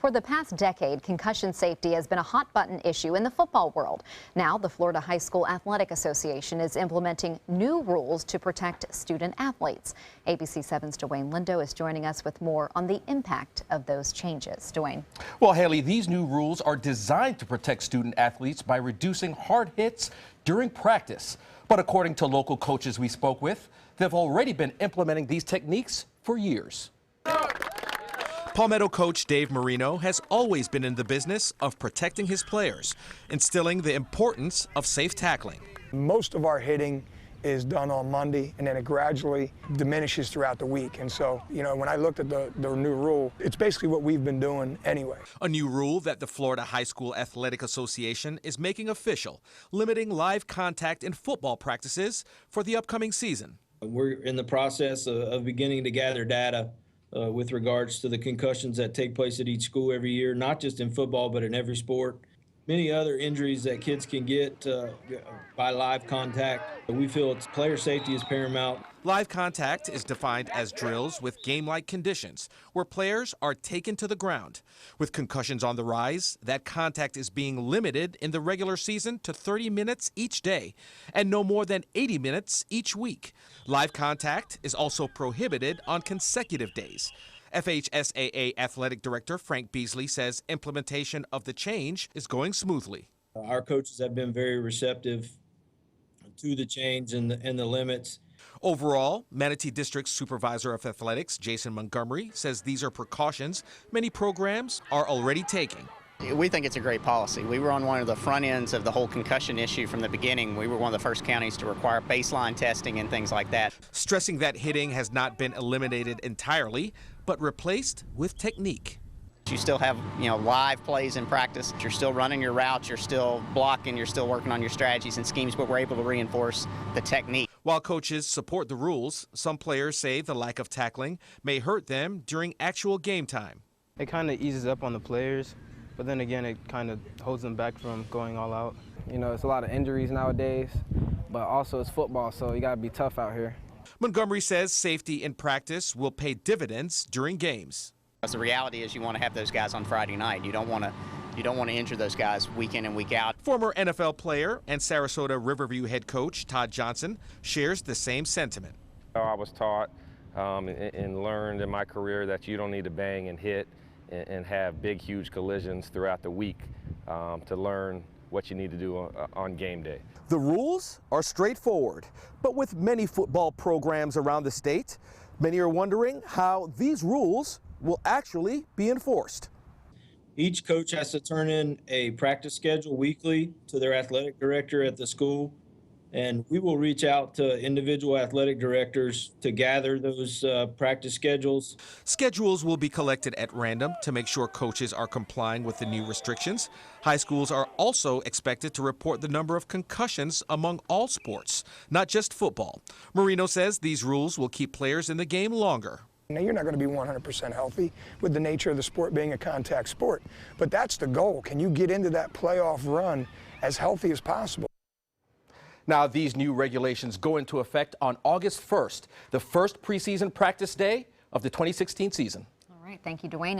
For the past decade, concussion safety has been a hot-button issue in the football world. Now, the Florida High School Athletic Association is implementing new rules to protect student athletes. ABC 7's Dwayne Lindo is joining us with more on the impact of those changes. Dwayne. Well, Haley, these new rules are designed to protect student athletes by reducing hard hits during practice. But according to local coaches we spoke with, they've already been implementing these techniques for years. Palmetto coach Dave Marino has always been in the business of protecting his players, instilling the importance of safe tackling. Most of our hitting is done on Monday, and then it gradually diminishes throughout the week. And so, when I looked at the new rule, it's basically what we've been doing anyway. A new rule that the Florida High School Athletic Association is making official, limiting live contact in football practices for the upcoming season. We're in the process of beginning to gather data with regards to the concussions that take place at each school every year, not just in football, but in every sport. Many other injuries that kids can get by live contact. We feel player safety is paramount. Live contact is defined as drills with game-like conditions where players are taken to the ground. With concussions on the rise, that contact is being limited in the regular season to 30 minutes each day and no more than 80 minutes each week. Live contact is also prohibited on consecutive days. FHSAA Athletic Director Frank Beasley says implementation of the change is going smoothly. Our coaches have been very receptive to the change and the limits. Overall, Manatee District Supervisor of Athletics Jason Montgomery says these are precautions many programs are already taking. We think it's a great policy. We were on one of the front ends of the whole concussion issue from the beginning. We were one of the first counties to require baseline testing and things like that. Stressing that hitting has not been eliminated entirely, but replaced with technique. You still have, live plays in practice. You're still running your routes, you're still blocking, you're still working on your strategies and schemes, but we're able to reinforce the technique. While coaches support the rules, some players say the lack of tackling may hurt them during actual game time. It kind of eases up on the players, but then again, it kind of holds them back from going all out. It's a lot of injuries nowadays, but also it's football, so you got to be tough out here. Montgomery says safety in practice will pay dividends during games. The reality is you want to have those guys on Friday night. You don't want to injure those guys week in and week out. Former NFL player and Sarasota Riverview head coach Todd Johnson shares the same sentiment. I was taught and learned in my career that you don't need to bang and hit and have big, huge collisions throughout the week to learn what you need to do on game day. The rules are straightforward, but with many football programs around the state, many are wondering how these rules will actually be enforced. Each coach has to turn in a practice schedule weekly to their athletic director at the school, and we will reach out to individual athletic directors to gather those practice schedules. Schedules will be collected at random to make sure coaches are complying with the new restrictions. High schools are also expected to report the number of concussions among all sports, not just football. Marino says these rules will keep players in the game longer. Now, you're not going to be 100% healthy with the nature of the sport being a contact sport, but that's the goal. Can you get into that playoff run as healthy as possible? Now, these new regulations go into effect on August 1st, the first preseason practice day of the 2016 season. All right, thank you, Dwayne.